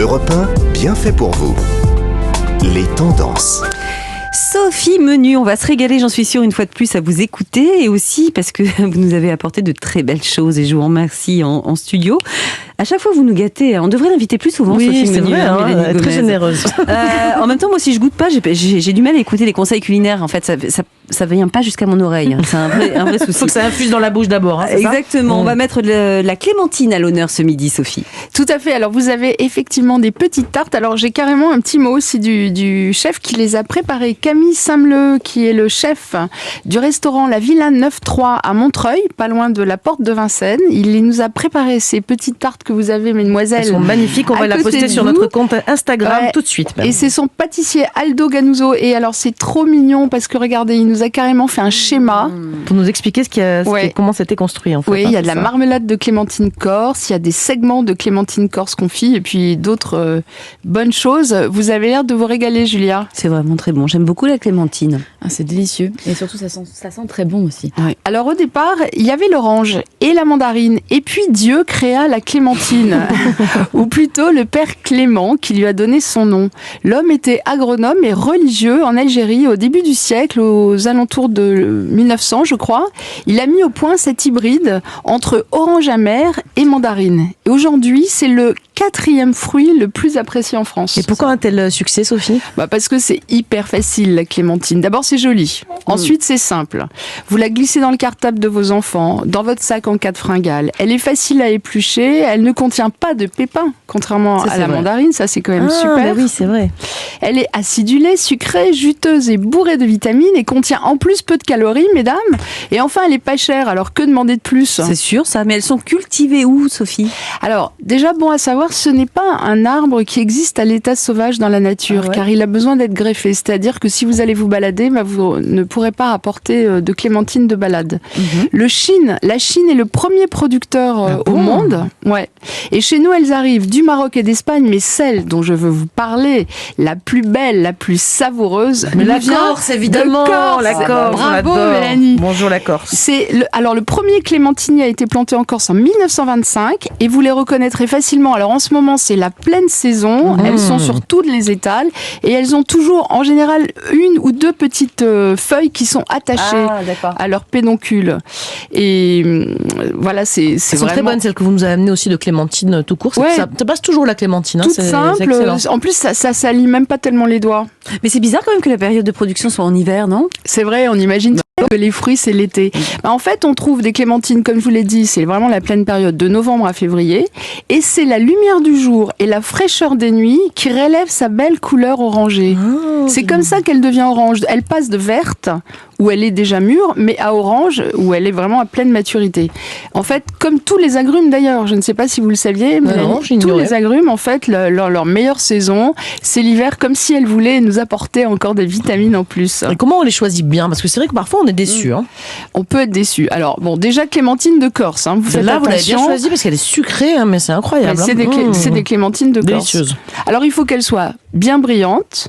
Europe 1, bien fait pour vous. Les tendances. Sophie Menu, on va se régaler, j'en suis sûre, une fois de plus à vous écouter et aussi parce que vous nous avez apporté de très belles choses et je vous remercie en studio. À chaque fois, vous nous gâtez. On devrait l'inviter plus souvent, Sophie Menu. Oui, c'est vrai, très généreuse. En même temps, moi, si je goûte pas, j'ai du mal à écouter les conseils culinaires. En fait, ça vient pas jusqu'à mon oreille. C'est un vrai souci. Il faut que ça infuse dans la bouche d'abord. Hein, exactement. On va mettre la clémentine à l'honneur ce midi, Sophie. Tout à fait. Alors, vous avez effectivement des petites tartes. Alors, j'ai carrément un petit mot aussi du chef qui les a préparées. Camille Sameleux, qui est le chef du restaurant La Villa 9-3 à Montreuil, pas loin de la porte de Vincennes. Il nous a préparé ces petites tartes que vous avez, mesdemoiselles. Elles sont magnifiques. On va la poster sur notre compte Instagram tout de suite. Et c'est son pâtissier Aldo Ganuso. Et alors, c'est trop mignon parce que regardez, il nous a carrément fait un schéma. Pour nous expliquer comment c'était construit, en fait. Oui, il y a de la marmelade de clémentine corse, il y a des segments de clémentine corse confit et puis d'autres bonnes choses. Vous avez l'air de vous régaler, Julia. C'est vraiment très bon. J'aime beaucoup la clémentine. Ah, c'est délicieux. Et surtout, ça sent très bon aussi. Ouais. Alors, au départ, il y avait l'orange et la mandarine. Et puis, Dieu créa la clémentine. Ou plutôt le père Clément qui lui a donné son nom. L'homme était agronome et religieux en Algérie au début du siècle, aux alentours de 1900, je crois. Il a mis au point cet hybride entre orange amère et mandarine. Et aujourd'hui, c'est le 4e fruit le plus apprécié en France. Et pourquoi un tel succès, Sophie ? Parce que c'est hyper facile, la clémentine. D'abord, c'est joli. Ensuite, c'est simple. Vous la glissez dans le cartable de vos enfants, dans votre sac en cas de fringale. Elle est facile à éplucher. Elle ne contient pas de pépins, contrairement à la mandarine. Ça, c'est quand même super. Oui, c'est vrai. Elle est acidulée, sucrée, juteuse et bourrée de vitamines et contient en plus peu de calories, mesdames. Et enfin, elle est pas chère. Alors, que demander de plus ? C'est sûr, ça. Mais elles sont cultivées où, Sophie ? Alors, déjà, bon à savoir, ce n'est pas un arbre qui existe à l'état sauvage dans la nature, car il a besoin d'être greffé. C'est-à-dire que si vous allez vous balader, vous ne pourrez pas apporter de clémentine de balade. La Chine est le premier producteur au monde. Ouais. Et chez nous, elles arrivent du Maroc et d'Espagne, mais celle dont je veux vous parler, la plus belle, la plus savoureuse, mais la Corse, évidemment. La Corse, bravo Mélanie. Bonjour la Corse. Alors le premier clémentinier a été planté en Corse en 1925 et vous les reconnaîtrez facilement. Alors en ce moment, c'est la pleine saison. Elles sont sur toutes les étals et elles ont toujours, en général, une ou deux petites feuilles qui sont attachées à leur pédoncule. Et voilà, c'est vraiment très bonne, celle que vous nous avez amenée aussi de clémentine tout court. Ouais. Ça passe toujours la clémentine. Toute simple. En plus, ça salit même pas tellement les doigts. Mais c'est bizarre quand même que la période de production soit en hiver, non ? C'est vrai, on imagine que les fruits, c'est l'été. En fait, on trouve des clémentines, comme je vous l'ai dit, c'est vraiment la pleine période de novembre à février. Et c'est la lumière du jour et la fraîcheur des nuits qui relèvent sa belle couleur orangée. C'est comme ça qu'elle devient orange. Elle passe de verte, où elle est déjà mûre, mais à orange, où elle est vraiment à pleine maturité. En fait, comme tous les agrumes d'ailleurs, je ne sais pas si vous le saviez, mais tous les agrumes, en fait, leur meilleure saison, c'est l'hiver, comme si elles voulaient nous apporter encore des vitamines en plus. Et comment on les choisit bien ? Parce que c'est vrai que parfois on est déçu. On peut être déçu. Alors, bon, déjà, clémentine de Corse. Vous faites là, attention. Vous l'avez bien choisie parce qu'elle est sucrée, mais c'est incroyable. C'est des clémentines de Corse. Délicieuses. Alors, il faut qu'elles soient bien brillantes,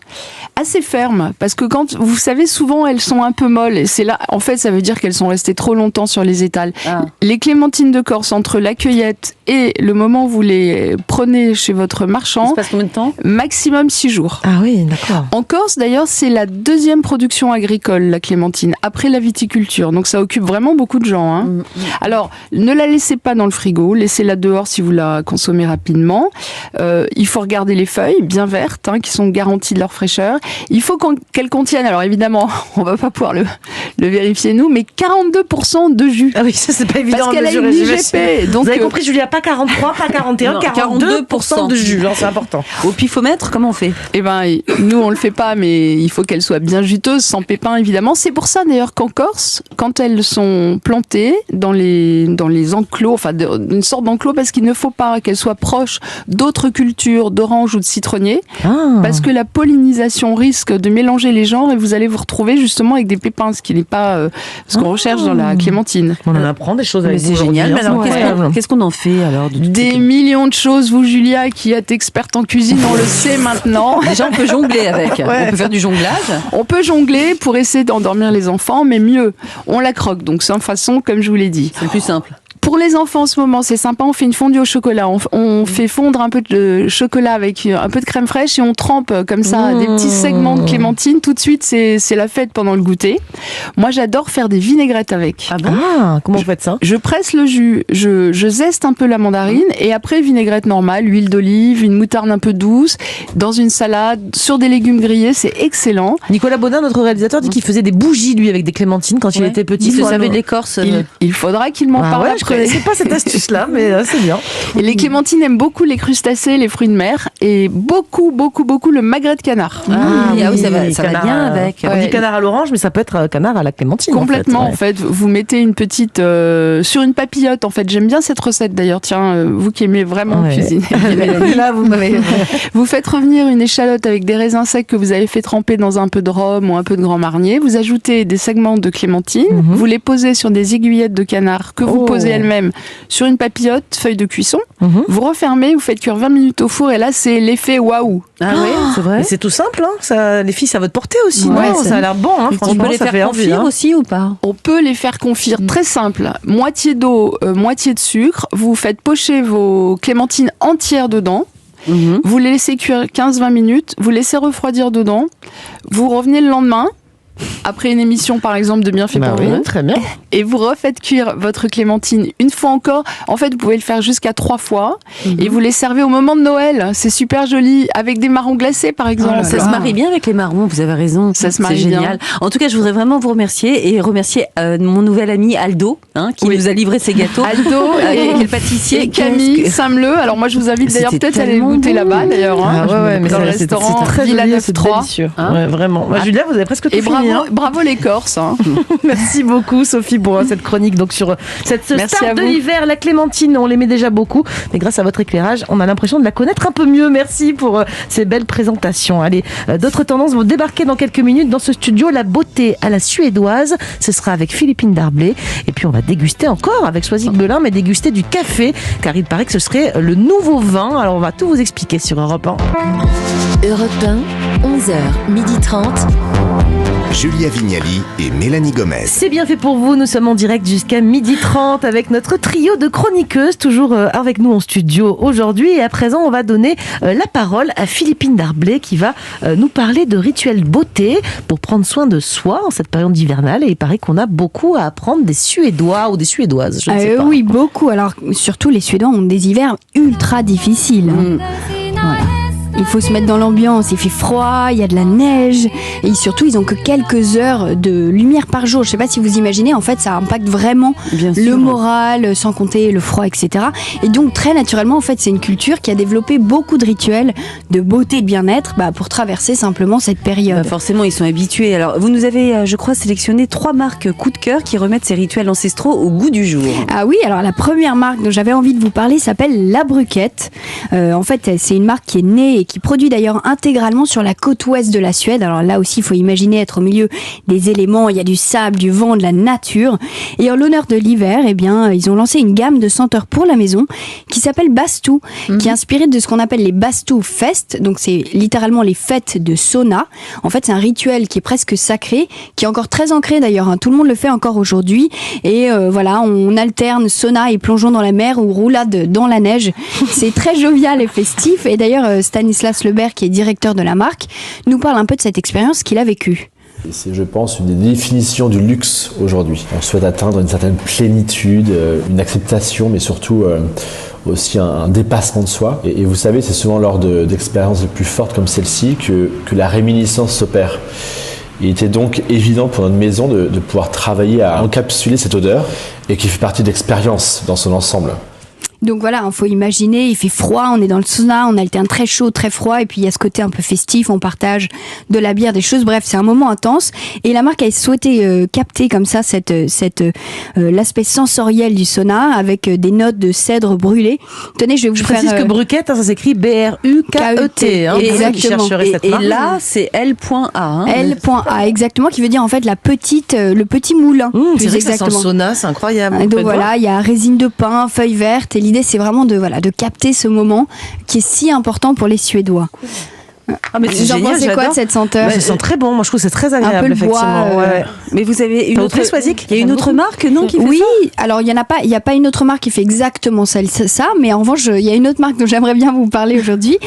assez fermes, parce que vous savez, souvent, elles sont un peu molles. Et c'est là, en fait, ça veut dire qu'elles sont restées trop longtemps sur les étals. Les clémentines de Corse, entre la cueillette et le moment où vous les prenez chez votre marchand, ça se passe combien de temps ? Maximum 6 jours. Ah oui, d'accord. En Corse, d'ailleurs, c'est la 2e production agricole, la clémentine, après la viticulture. Donc, ça occupe vraiment beaucoup de gens. Alors, ne la laissez pas dans le frigo. Laissez-la dehors si vous la consommez rapidement. Il faut regarder les feuilles, bien vertes, qui sont garanties de leur fraîcheur. Il faut qu'elles contiennent, alors évidemment, on va pas pouvoir le vérifier nous, mais 42% de jus. Ah oui, ça c'est pas évident. Parce qu'elle a une IGP. Donc, vous avez compris, Julia, pas 43, pas 41, non, 42% de jus. C'est important. Au pifomètre, comment on fait ? Eh ben, nous on le fait pas, mais il faut qu'elle soit bien juteuse, sans pépins évidemment. C'est pour ça d'ailleurs qu'en Corse, quand elles sont plantées dans les enclos, enfin une sorte d'enclos, parce qu'il ne faut pas qu'elles soient proches d'autres cultures, d'oranges ou de citronniers, parce que la pollinisation risque de mélanger les genres et vous allez vous retrouver justement avec des pépins, ce qui n'est pas ce qu'on recherche dans la clémentine. On en apprend des choses avec vous. C'est génial. Mais alors, qu'est-ce qu'on en fait alors Des millions de choses. Vous, Julia, qui êtes experte en cuisine, on le sait maintenant. Déjà, on peut jongler avec. On peut faire du jonglage. On peut jongler pour essayer d'endormir les enfants, mais mieux, on la croque. Donc, sans façon, comme je vous l'ai dit. C'est le plus simple. Pour les enfants en ce moment, c'est sympa, on fait une fondue au chocolat. On fait fondre un peu de chocolat avec un peu de crème fraîche et on trempe comme ça des petits segments de clémentine. Tout de suite, c'est la fête pendant le goûter. Moi, j'adore faire des vinaigrettes avec. Ah bon? Comment vous faites ça? Je presse le jus, je zeste un peu la mandarine et après vinaigrette normale, huile d'olive, une moutarde un peu douce, dans une salade, sur des légumes grillés, c'est excellent. Nicolas Baudin, notre réalisateur, dit qu'il faisait des bougies, lui, avec des clémentines quand il était petit. Il se servait de l'écorce. Il faudra qu'il m'en parle Je connaissais pas cette astuce-là, mais c'est bien. Et les clémentines aiment beaucoup les crustacés, les fruits de mer et beaucoup le magret de canard. Oui, ça va bien avec. On dit canard à l'orange, mais ça peut être canard à la clémentine. Complètement, en fait. Vous mettez une petite sur une papillote. En fait, j'aime bien cette recette d'ailleurs. Tiens, vous qui aimez vraiment cuisiner. Là, Vous faites revenir une échalote avec des raisins secs que vous avez fait tremper dans un peu de rhum ou un peu de Grand Marnier. Vous ajoutez des segments de clémentine. Vous les posez sur des aiguillettes de canard que vous posez elles-mêmes sur une papillote, feuille de cuisson. Vous refermez, vous faites cuire 20 minutes au four et là, c'est l'effet waouh. Ah oui, c'est vrai. C'est tout simple, hein. Ça, les filles, ça va te porter aussi. Ouais, non, ça a l'air bon. Hein. On peut les faire confire aussi ou pas? On peut les faire confire, très simple. Moitié d'eau, moitié de sucre. Vous faites pocher vos clémentines entières dedans. Vous les laissez cuire 15-20 minutes. Vous laissez refroidir dedans. Vous revenez le lendemain. Après une émission, par exemple, de Bienfait pour vous. Très bien. Et vous refaites cuire votre clémentine une fois encore. En fait, vous pouvez le faire jusqu'à 3 fois. Et vous les servez au moment de Noël. C'est super joli. Avec des marrons glacés, par exemple. Ça se marie bien avec les marrons, vous avez raison. Ça se marie C'est génial. bien. En tout cas, je voudrais vraiment vous remercier et remercier mon nouvel ami Aldo, qui nous a livré ses gâteaux. Aldo et le pâtissier. et Camille Saint-Meleu. Alors moi, je vous invite d'ailleurs peut-être à aller goûter là-bas, d'ailleurs. Mais dans le restaurant très Villa joli, 9-3. Ouais, vraiment. Julia, vous avez presque tout Et fini. bravo les Corses. Merci beaucoup Sophie pour cette chronique donc sur cette start de l'hiver, la clémentine. On l'aimait déjà beaucoup, mais grâce à votre éclairage, on a l'impression de la connaître un peu mieux. Merci pour ces belles présentations. Allez, d'autres tendances vont débarquer dans quelques minutes dans ce studio. La beauté à la suédoise, ce sera avec Philippine Darblay. Et puis on va déguster encore avec Soisy Belin, mais déguster du café, car il paraît que ce serait le nouveau vin. Alors on va tout vous expliquer sur Europe 1. Europe 1, 11h, 12h30. Julia Vignali et Mélanie Gomez. C'est bien fait pour vous, nous sommes en direct jusqu'à 12h30 avec notre trio de chroniqueuses, toujours avec nous en studio aujourd'hui. Et à présent, on va donner la parole à Philippine Darblay qui va nous parler de rituels beauté pour prendre soin de soi en cette période hivernale. Et il paraît qu'on a beaucoup à apprendre des Suédois ou des Suédoises, je ne sais pas. Oui, beaucoup. Alors, surtout, les Suédois ont des hivers ultra difficiles. Voilà. Il faut se mettre dans l'ambiance, il fait froid, il y a de la neige et surtout ils ont que quelques heures de lumière par jour. Je sais pas si vous imaginez, en fait ça impacte vraiment le moral, sans compter le froid, etc. Et donc très naturellement, en fait c'est une culture qui a développé beaucoup de rituels de beauté et de bien-être pour traverser simplement cette période. Forcément ils sont habitués. Alors vous nous avez, je crois, sélectionné 3 marques coup de cœur qui remettent ces rituels ancestraux au goût du jour. Ah oui, alors la première marque dont j'avais envie de vous parler s'appelle La Bruquette. En fait c'est une marque qui est née et qui produit d'ailleurs intégralement sur la côte ouest de la Suède. Alors là aussi, il faut imaginer être au milieu des éléments. Il y a du sable, du vent, de la nature. Et en l'honneur de l'hiver, ils ont lancé une gamme de senteurs pour la maison qui s'appelle Bastu, qui est inspirée de ce qu'on appelle les Bastu Fest. Donc c'est littéralement les fêtes de sauna. En fait, c'est un rituel qui est presque sacré, qui est encore très ancré d'ailleurs. Tout le monde le fait encore aujourd'hui. Et voilà, on alterne sauna et plongeon dans la mer ou roulade dans la neige. C'est très jovial et festif. Et d'ailleurs, Stanislas Lebert, qui est directeur de la marque, nous parle un peu de cette expérience qu'il a vécue. C'est, je pense, une des définitions du luxe aujourd'hui. On souhaite atteindre une certaine plénitude, une acceptation, mais surtout aussi un dépassement de soi. Et vous savez, c'est souvent lors d'expériences les plus fortes comme celle-ci que la réminiscence s'opère. Il était donc évident pour notre maison de pouvoir travailler à encapsuler cette odeur et qui fait partie de l'expérience dans son ensemble. Donc voilà, il faut imaginer, il fait froid, on est dans le sauna, on alterne très chaud, très froid, et puis il y a ce côté un peu festif, on partage de la bière, des choses, bref, c'est un moment intense. Et la marque a souhaité capter comme ça l'aspect sensoriel du sauna avec des notes de cèdre brûlé. Tenez, je vais vous faire... Je précise que Bruquette, ça s'écrit B-R-U-K-E-T. Exactement. Et là, c'est L.A. L.A, exactement, qui veut dire en fait le petit moulin. C'est vrai que ça sent le sauna, c'est incroyable. Donc voilà, il y a résine de pin, feuilles vertes, et l'idée c'est vraiment de capter ce moment qui est si important pour les Suédois. Ah, mais c'est Vous en génial, pensez quoi de cette senteur? Ça sent très bon. Moi, je trouve que c'est très agréable, Un peu le effectivement. bois, Ouais. Mais vous avez une autre Swazik? Il y a une autre marque, non, qui fait Oui, ça alors il n'y a pas une autre marque qui fait exactement ça, mais en revanche, il y a une autre marque dont j'aimerais bien vous parler aujourd'hui,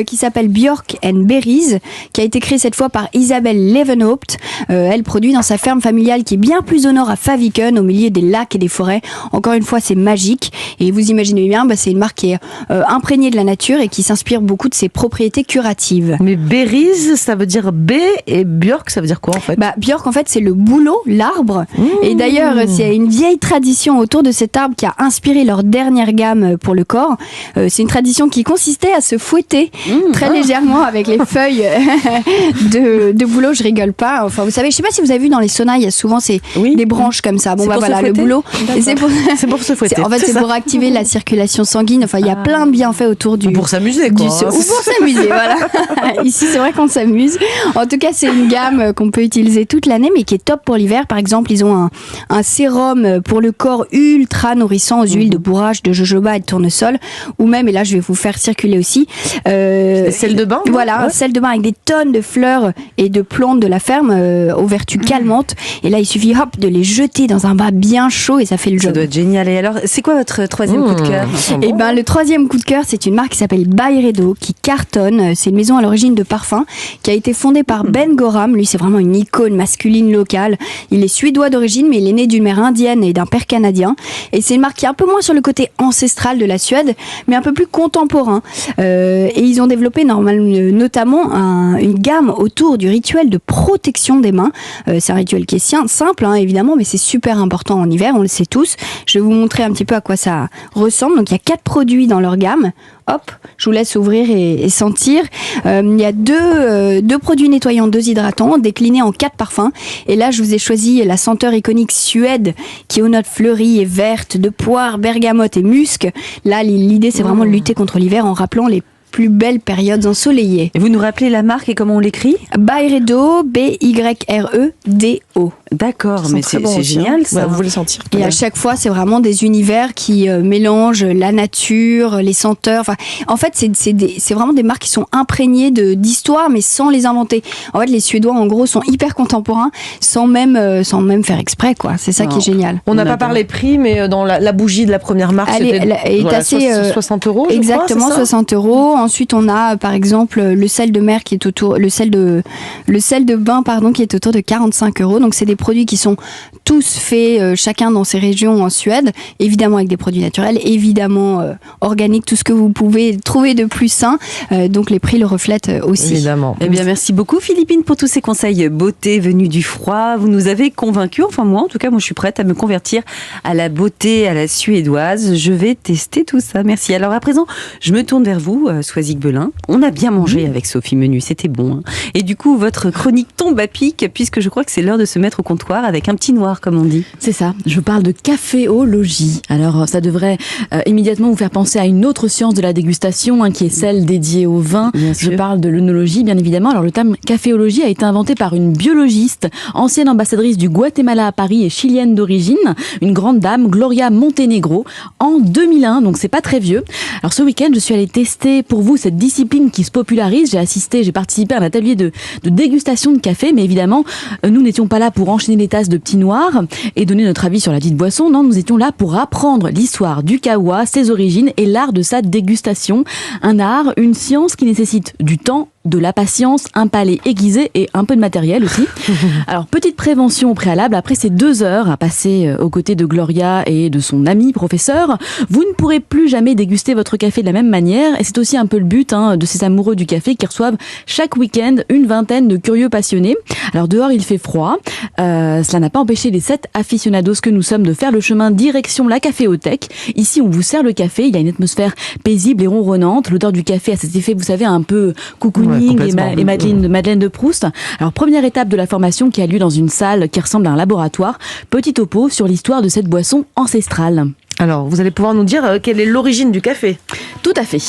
qui s'appelle Björk & Berries, qui a été créée cette fois par Isabelle Levenhaupt. Elle produit dans sa ferme familiale qui est bien plus au nord à Faviken, au milieu des lacs et des forêts. Encore une fois, c'est magique. Et vous imaginez bien, c'est une marque qui est imprégnée de la nature et qui s'inspire beaucoup de ses propriétés curatives. Mais berries, ça veut dire baie, et Björk, ça veut dire quoi en fait? Björk, en fait, c'est le bouleau, l'arbre. Et d'ailleurs, c'est une vieille tradition autour de cet arbre qui a inspiré leur dernière gamme pour le corps. C'est une tradition qui consistait à se fouetter très légèrement avec les feuilles de bouleau. Je rigole pas. Enfin, vous savez, je sais pas si vous avez vu dans les saunas, il y a souvent des branches comme ça. Bon, voilà, le bouleau. C'est pour se fouetter. En fait, c'est pour activer la circulation sanguine. Enfin, il y a plein de bienfaits autour du. Pour s'amuser, quoi. Ou pour s'amuser, voilà. Ici, c'est vrai qu'on s'amuse. En tout cas, c'est une gamme qu'on peut utiliser toute l'année, mais qui est top pour l'hiver. Par exemple, ils ont un sérum pour le corps ultra nourrissant aux huiles de bourrache, de jojoba et de tournesol. Ou même, et là, je vais vous faire circuler aussi. Sel de bain. Voilà, un sel de bain avec des tonnes de fleurs et de plantes de la ferme aux vertus calmantes. Et là, il suffit, de les jeter dans un bain bien chaud et ça fait le job. Ça doit être génial. Et alors, c'est quoi votre troisième coup de cœur? Le troisième coup de cœur, c'est une marque qui s'appelle Byredo, qui cartonne. C'est une maison à l'origine de parfums, qui a été fondée par Ben Gorham. Lui, c'est vraiment une icône masculine locale. Il est suédois d'origine, mais il est né d'une mère indienne et d'un père canadien. Et c'est une marque qui est un peu moins sur le côté ancestral de la Suède, mais un peu plus contemporain. Et ils ont développé notamment une gamme autour du rituel de protection des mains. C'est un rituel qui est simple, évidemment, mais c'est super important en hiver, on le sait tous. Je vais vous montrer un petit peu à quoi ça ressemble. Donc il y a 4 produits dans leur gamme. Hop, je vous laisse ouvrir et sentir. Il y a deux produits nettoyants, 2 hydratants, déclinés en 4 parfums. Et là, je vous ai choisi la senteur iconique Suède, qui est aux notes fleuries et vertes, de poire, bergamote et musc. Là, l'idée, c'est vraiment de lutter contre l'hiver en rappelant les plus belles périodes ensoleillées. Et vous nous rappelez la marque et comment on l'écrit? Byredo, Byredo. D'accord, mais c'est génial ça. Vous voulez sentir. Et à chaque fois, c'est vraiment des univers qui mélangent la nature, les senteurs. Enfin, en fait, c'est vraiment des marques qui sont imprégnées d'histoire, mais sans les inventer. En fait, les Suédois, en gros, sont hyper contemporains, sans même faire exprès, quoi. C'est ça qui est génial. On n'a pas parlé prix, mais dans la bougie de la première marque, elle est assez 60 €. Exactement, 60 €. Ensuite, on a par exemple le sel de mer qui est autour, le sel de bain qui est autour de 45 €. Donc c'est des produits qui sont tous faits chacun dans ses régions en Suède, évidemment avec des produits naturels, évidemment organiques, tout ce que vous pouvez trouver de plus sain. Donc les prix le reflètent aussi. Évidemment. Eh bien, merci beaucoup Philippine pour tous ces conseils beauté venus du froid. Vous nous avez convaincus, enfin moi en tout cas, moi je suis prête à me convertir à la beauté à la suédoise. Je vais tester tout ça. Merci. Alors à présent, je me tourne vers vous, Swazik-Belin. On a bien mangé avec Sophie Menu, c'était bon. Et du coup, votre chronique tombe à pic, puisque je crois que c'est l'heure de se mettre au comptoir avec un petit noir, comme on dit. C'est ça, je parle de caféologie. Alors, ça devrait immédiatement vous faire penser à une autre science de la dégustation, qui est celle dédiée au vin. Je parle de l'œnologie, bien évidemment. Alors, le terme caféologie a été inventé par une biologiste, ancienne ambassadrice du Guatemala à Paris et chilienne d'origine, une grande dame, Gloria Montenegro, en 2001, donc c'est pas très vieux. Alors, ce week-end, je suis allée tester pour vous cette discipline qui se popularise. J'ai participé à un atelier de dégustation de café, mais évidemment, nous n'étions pas là pour enchaîner les tasses de petits noirs et donner notre avis sur la dite boisson. Non, nous étions là pour apprendre l'histoire du kawa, ses origines et l'art de sa dégustation. Un art, une science qui nécessite du temps, de la patience, un palais aiguisé et un peu de matériel aussi. Alors, petite prévention au préalable, après ces 2 heures à passer aux côtés de Gloria et de son ami professeur, vous ne pourrez plus jamais déguster votre café de la même manière, et c'est aussi un peu le but de ces amoureux du café qui reçoivent chaque week-end une vingtaine de curieux passionnés. Alors dehors il fait froid, cela n'a pas empêché les 7 aficionados que nous sommes de faire le chemin direction la caféothèque. Ici on vous sert le café, il y a une atmosphère paisible et ronronnante, l'odeur du café a cet effet, vous savez, un peu cocooning et Madeleine de Proust. Alors première étape de la formation qui a lieu dans une salle qui ressemble à un laboratoire, petit topo sur l'histoire de cette boisson ancestrale. Alors, vous allez pouvoir nous dire quelle est l'origine du café. Tout à fait.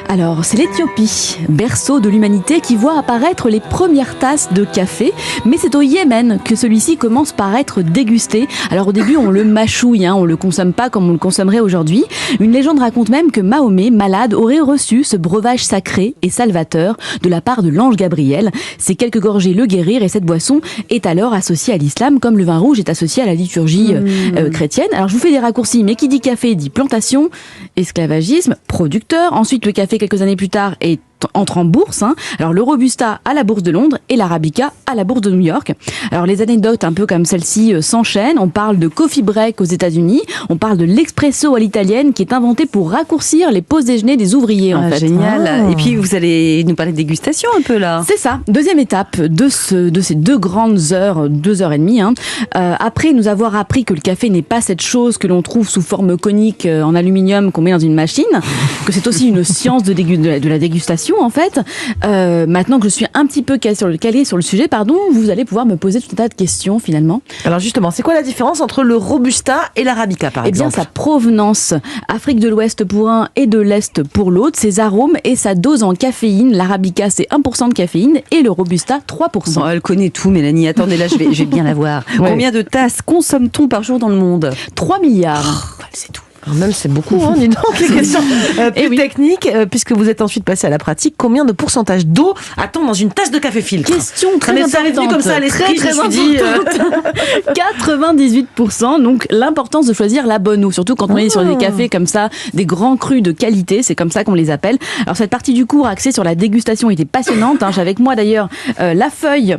Alors, c'est l'Éthiopie, berceau de l'humanité, qui voit apparaître les premières tasses de café. Mais c'est au Yémen que celui-ci commence par être dégusté. Alors au début, on le mâchouille, on le consomme pas comme on le consommerait aujourd'hui. Une légende raconte même que Mahomet, malade, aurait reçu ce breuvage sacré et salvateur de la part de l'ange Gabriel. Ces quelques gorgées le guérirent et cette boisson est alors associée à l'islam, comme le vin rouge est associé à la liturgie chrétienne. Alors je vous fais des raccourcis, mais qui dit café dit plantation, esclavagisme, producteur. Ensuite, le café, quelques années plus tard, entre en bourse. Alors le Robusta à la bourse de Londres et l'Arabica à la bourse de New York. Alors les anecdotes un peu comme celle-ci s'enchaînent. On parle de coffee break aux États-Unis. On parle de l'espresso à l'italienne qui est inventé pour raccourcir les pauses déjeuner des ouvriers. En fait. Génial. Et puis vous allez nous parler de dégustation un peu là. C'est ça. Deuxième étape de ces 2 grandes heures, 2 heures et demie. Après nous avoir appris que le café n'est pas cette chose que l'on trouve sous forme conique en aluminium qu'on met dans une machine, que c'est aussi une science de la dégustation. En fait, maintenant que je suis un petit peu calée sur le sujet, vous allez pouvoir me poser tout un tas de questions finalement. Alors justement, c'est quoi la différence entre le Robusta et l'Arabica par exemple ? Eh bien, sa provenance, Afrique de l'Ouest pour un et de l'Est pour l'autre, ses arômes et sa dose en caféine. L'Arabica, c'est 1% de caféine et le Robusta, 3%. Bon, elle connaît tout, Mélanie. Attendez, là, je vais bien la voir. Ouais. Combien de tasses consomme-t-on par jour dans le monde ? 3 milliards. C'est tout. Alors même c'est beaucoup, dis donc, les questions plus techniques, puisque vous êtes ensuite passé à la pratique. Combien de pourcentage d'eau a-t-on dans une tasse de café filtre ? Question très importante. Ça m'est venu comme ça à l'esprit, je me suis dit... 98%, donc l'importance de choisir la bonne eau, surtout quand on est sur des cafés comme ça, des grands crus de qualité, c'est comme ça qu'on les appelle. Alors cette partie du cours axée sur la dégustation était passionnante. J'ai avec moi d'ailleurs la feuille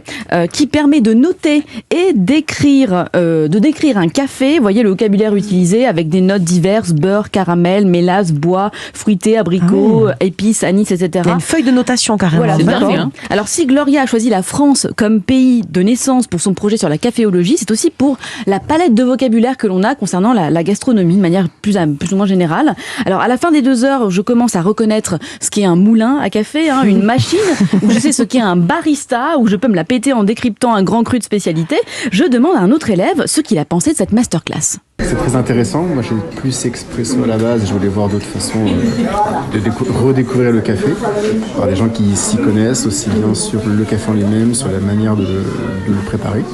qui permet de noter et d'écrire un café. Vous voyez le vocabulaire utilisé avec des notes diverses. Beurre, caramel, mélasse, bois, fruité, abricot, épices, anis, etc. Il y a une feuille de notation carrément. Voilà, c'est dingue, Alors si Gloria a choisi la France comme pays de naissance pour son projet sur la caféologie, c'est aussi pour la palette de vocabulaire que l'on a concernant la gastronomie de manière plus ou moins générale. Alors à la fin des 2 heures, je commence à reconnaître ce qu'est un moulin à café, une machine, où je sais ce qu'est un barista, où je peux me la péter en décryptant un grand cru de spécialité. Je demande à un autre élève ce qu'il a pensé de cette masterclass. C'est très intéressant. Moi, j'ai plus expresso à la base. Je voulais voir d'autres façons de redécouvrir le café par des gens qui s'y connaissent aussi bien sur le café en lui-même, sur la manière de le préparer.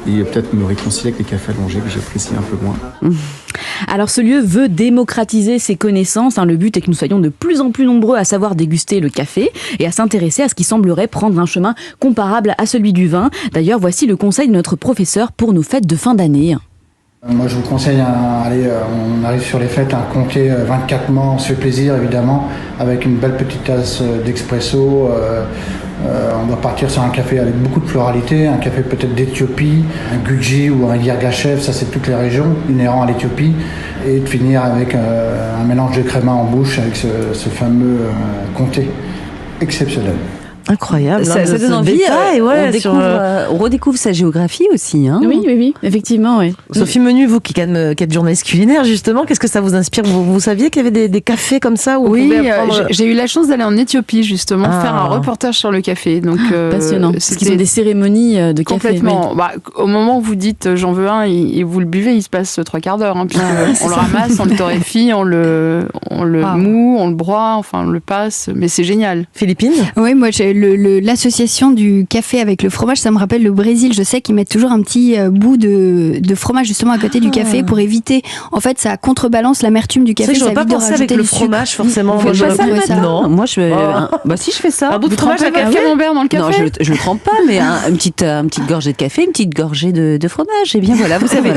Et peut-être me réconcilier avec les cafés allongés que j'apprécie un peu moins. Alors ce lieu veut démocratiser ses connaissances. Le but est que nous soyons de plus en plus nombreux à savoir déguster le café et à s'intéresser à ce qui semblerait prendre un chemin comparable à celui du vin. D'ailleurs, voici le conseil de notre professeur pour nos fêtes de fin d'année. Moi je vous conseille, on arrive sur les fêtes, compter 24 mois, on se fait plaisir évidemment, avec une belle petite tasse d'expresso. On doit partir sur un café avec beaucoup de floralité, un café peut-être d'Éthiopie, un Guji ou un Yirgachev, ça c'est toutes les régions inhérents à l'Éthiopie, et de finir avec un mélange de créma en bouche avec ce fameux comté exceptionnel. Incroyable. Ça donne envie. On redécouvre sa géographie aussi. Oui, effectivement. Oui. Sophie Menu, vous qui êtes journaliste culinaire, justement, qu'est-ce que ça vous inspire ? Vous saviez qu'il y avait des cafés comme ça où Oui, j'ai eu la chance d'aller en Éthiopie, justement, faire un reportage sur le café. Donc, passionnant. Parce qu'ils ont des cérémonies de café. Complètement. Oui. Au moment où vous dites j'en veux un et vous le buvez, il se passe 3/4 d'heure. On le ramasse, on le torréfie, on le moue, on le broie, on le passe. Mais c'est génial. Philippine ? Oui, moi j'ai l'association du café avec le fromage, ça me rappelle le Brésil. Je sais qu'ils mettent toujours un petit bout de fromage justement à côté du café pour éviter. En fait, ça contrebalance l'amertume du café. Je n'aurais pas pensé avec le fromage forcément. Vous faites pas ça le matin ? Non. Moi, si je fais ça. Un bout de fromage à café Camembert dans le café ? Non, je le trempe pas, mais une petite gorgée de café, une petite gorgée de fromage. Et bien voilà, vous savez.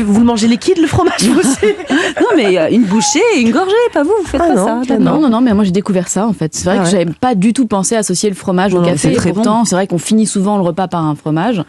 Vous le mangez liquide, le fromage aussi ? Non, mais une bouchée et une gorgée, pas vous. Vous faites pas ça. Non, mais moi j'ai découvert ça en fait. C'est vrai que j'avais pas du tout pensé à associer le fromage au café. Et pourtant, c'est vrai qu'on finit souvent le repas par un fromage.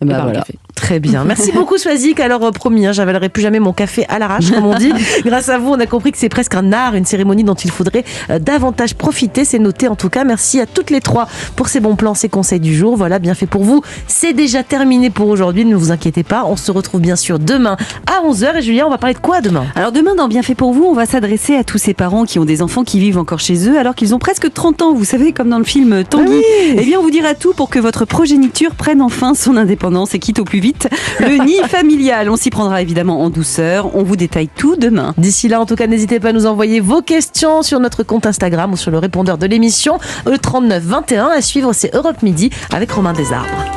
Voilà. Très bien. Merci beaucoup Swazik. Alors promis, j'avalerai plus jamais mon café à l'arrache comme on dit. Grâce à vous, on a compris que c'est presque un art, une cérémonie dont il faudrait davantage profiter. C'est noté en tout cas. Merci à toutes les trois pour ces bons plans, ces conseils du jour. Voilà, bien fait pour vous. C'est déjà terminé pour aujourd'hui. Ne vous inquiétez pas. On se retrouve bien sûr demain à 11h. Et Julia, on va parler de quoi demain ? Alors demain, dans Bien fait pour vous, on va s'adresser à tous ces parents qui ont des enfants qui vivent encore chez eux alors qu'ils ont presque 30 ans. Vous savez, comme dans le film Tanguy. Eh bien, on vous dira tout pour que votre progéniture prenne enfin son indépendance et quitte au plus vite vite. Le nid familial, on s'y prendra évidemment en douceur. On vous détaille tout demain. D'ici là, en tout cas, n'hésitez pas à nous envoyer vos questions sur notre compte Instagram ou sur le répondeur de l'émission, le 39 21. À suivre, c'est Europe Midi avec Romain Desarbres.